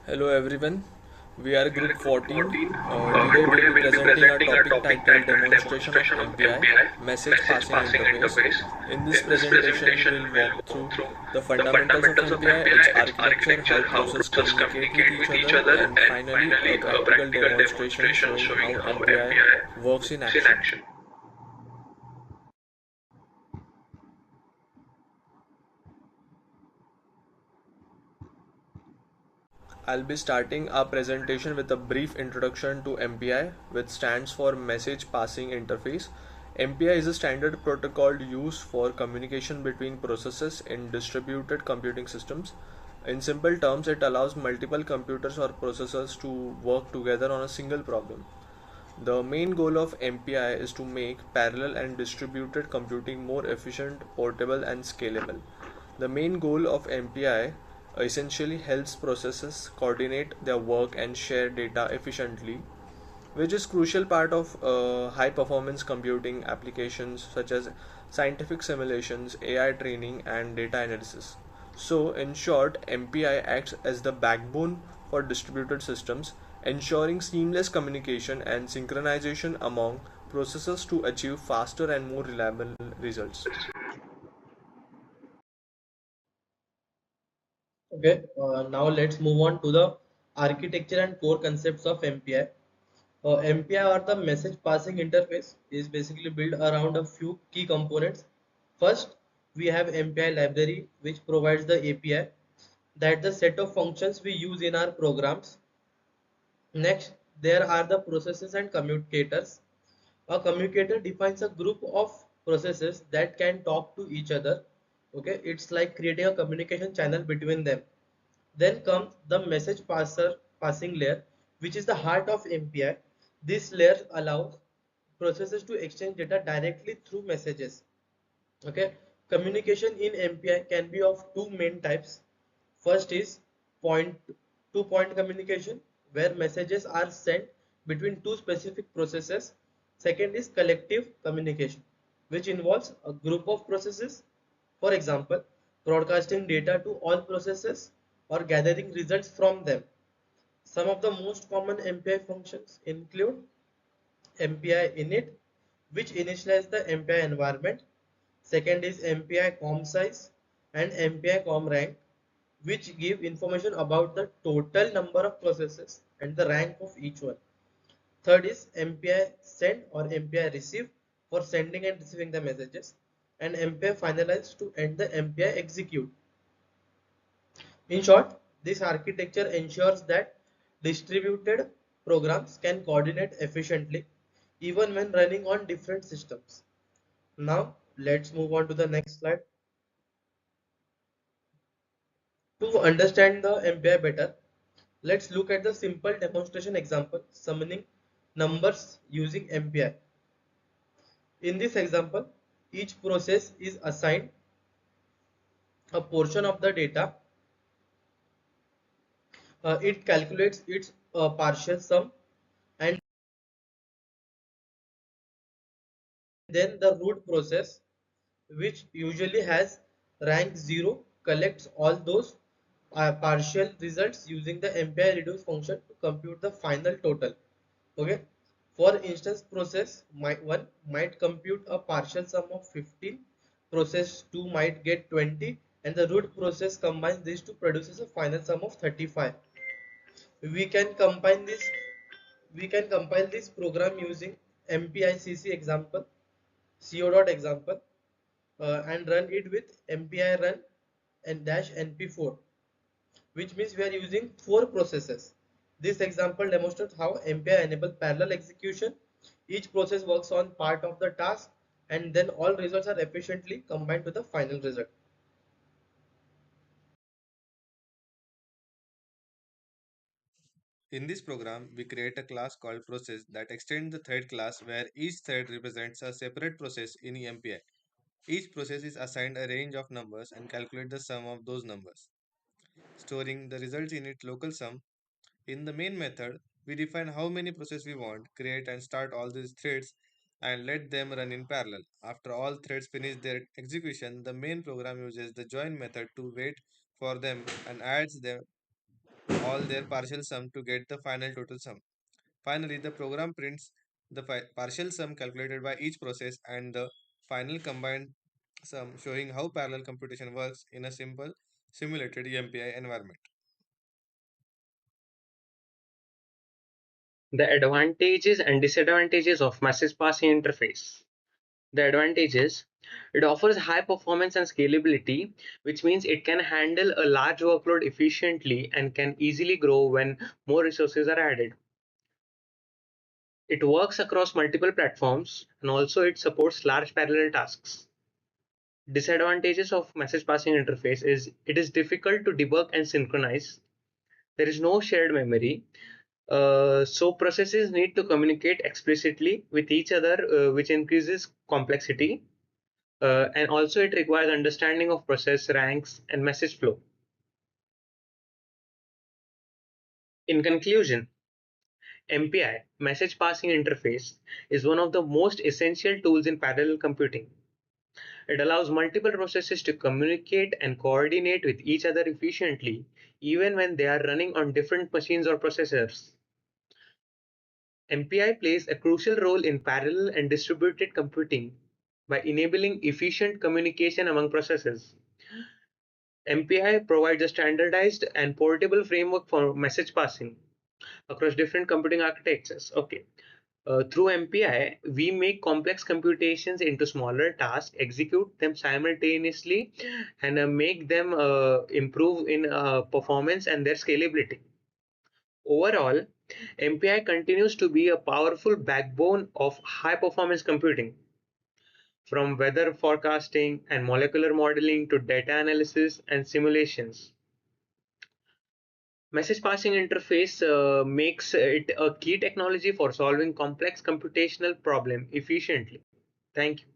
Hello everyone, we are We are group a group 14. 14. Today Today we'll be we'll be presenting a presenting a topic topic titled titled Demonstration of Demonstration of MPI MPI, Message Message Passing Passing Interface. Interface. In this In this presentation, presentation, we'll we'll walk walk through through the the fundamentals of fundamentals of MPI, MPI, its its architecture, how architecture, how processes processes communicate with communicate each with each other, other, and and finally a finally a practical practical demonstration demonstration showing showing how how MPI MPI works in works in action. action. I'll be starting our presentation with a brief introduction to MPI, which stands for Message Passing Interface. MPI is a standard protocol used for communication between processes in distributed computing systems. In simple terms, it allows multiple computers or processors to work together on a single problem. The main goal of MPI is to make parallel and distributed computing more efficient, portable, and scalable. The main goal of MPI essentially helps processes coordinate their work and share data efficiently, which is crucial part of high performance computing applications such as scientific simulations, AI training, and data analysis. So, in short, MPI acts as the backbone for distributed systems, ensuring seamless communication and synchronization among processors to achieve faster and more reliable results. Okay, now let's move on to the architecture and core concepts of MPI. MPI, or the message passing interface, is basically built around a few key components. First, we have MPI library, which provides the API, that the set of functions we use in our programs. Next, there are the processes and communicators. A communicator defines a group of processes that can talk to each other. Okay, it's like creating a communication channel between them. Then comes the message passing layer, which is the heart of MPI. This layer allows processes to exchange data directly through messages. Okay, communication in MPI can be of two main types. First is point to point communication, where messages are sent between two specific processes. Second is collective communication, which involves a group of processes, for example broadcasting data to all processes or gathering results from them. Some of the most common MPI functions include MPI init, which initializes the MPI environment. Second is MPI com size and MPI com rank, which give information about the total number of processes and the rank of each one. Third is MPI send or MPI receive for sending and receiving the messages, and MPI finalize to end the MPI execute. In short, this architecture ensures that distributed programs can coordinate efficiently even when running on different systems. Now, let's move on to the next slide. To understand the MPI better, let's look at the simple demonstration example summoning numbers using MPI. In this example, each process is assigned a portion of the data. It calculates its partial sum, and then the root process, which usually has rank 0, collects all those partial results using the MPI reduce function to compute the final total. Okay, for instance, process 1 might compute a partial sum of 15, process 2 might get 20, and the root process combines these to produces a final sum of 35. we can combine this we can compile this program using mpicc example co.example, and run it with MPI run and dash np4, which means we are using four processes. This example demonstrates how MPI enables parallel execution. Each process works on part of the task, and then all results are efficiently combined to the final result. In this program, we create a class called process that extends the thread class where each thread represents a separate process in MPI. Each process is assigned a range of numbers and calculate the sum of those numbers, storing the results in its local sum. In the main method, we define how many processes we want, create and start all these threads, and let them run in parallel. After all threads finish their execution, the main program uses the join method to wait for them and adds them all their partial sum to get the final total sum. Finally, the program prints the partial sum calculated by each process and the final combined sum, showing how parallel computation works in a simple simulated MPI environment. The advantages and disadvantages of message passing interface. The advantages: it offers high performance and scalability, which means it can handle a large workload efficiently and can easily grow when more resources are added. It works across multiple platforms and also it supports large parallel tasks. Disadvantages of message passing interface is it is difficult to debug and synchronize. There is no shared memory. So processes need to communicate explicitly with each other, which increases complexity. And also it requires understanding of process ranks and message flow. In conclusion, MPI, message passing interface, is one of the most essential tools in parallel computing. It allows multiple processes to communicate and coordinate with each other efficiently, even when they are running on different machines or processors. MPI plays a crucial role in parallel and distributed computing by enabling efficient communication among processes. MPI provides a standardized and portable framework for message passing across different computing architectures. Okay. Through MPI, we make complex computations into smaller tasks, execute them simultaneously, and make them improve in performance and their scalability. Overall, MPI continues to be a powerful backbone of high performance computing, from weather forecasting and molecular modeling to data analysis and simulations. Message passing interface makes it a key technology for solving complex computational problem efficiently. Thank you.